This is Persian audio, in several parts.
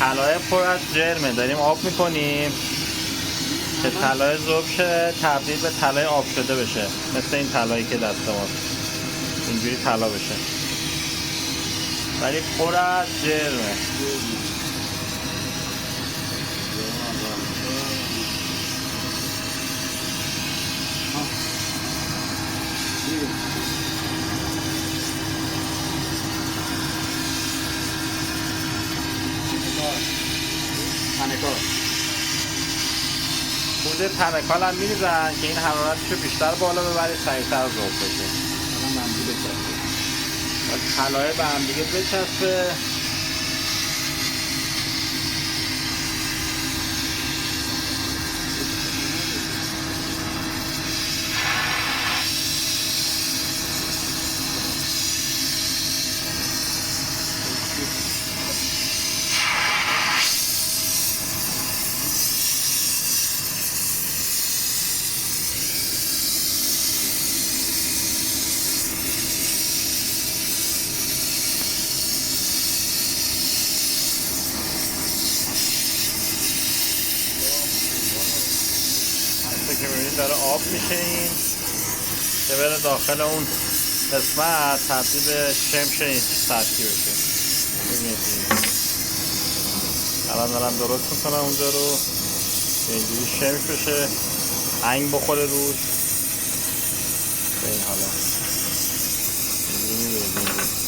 طلای پر از جرمه، داریم آب میکنیم که طلای ذوب شه تبدیل به طلای آب شده بشه، مثل این طلایی که دست ماست اینجوری طلا بشه، ولی پر از جرمه. خود تنکال هم میریزن که این حرارتشو بیشتر بالا ببرید سریعتر ذوب بشه. طلای به هم دیگه بچسبه. که میبینید داره آب میشه این که بره داخل اون قسمت تبدیل به شمش این سطحی بشه. میبینید الان دارم درست میکنم اونجا رو که اینجوری شمش بشه، انگ بخوره روش به این حالا اینجوری میبینید.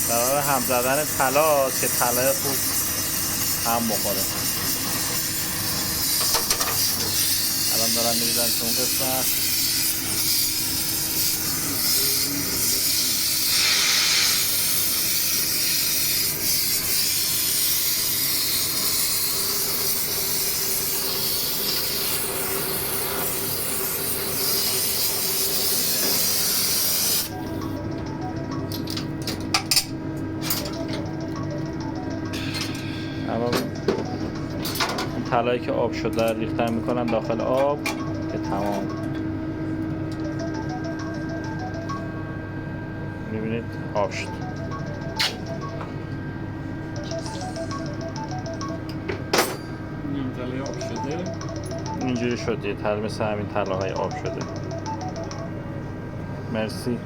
قرار هم زدن طلا که طلای خوب هم بخوره. الان دارم میریزن تو اون قسمت. اما طلایی که آب شده ریختن میکنم داخل آب که تمام. میبینید آب شد. این طلای آب شده اینجوری شد یه طلا مثل همین طلاهای آب شده. مرسی.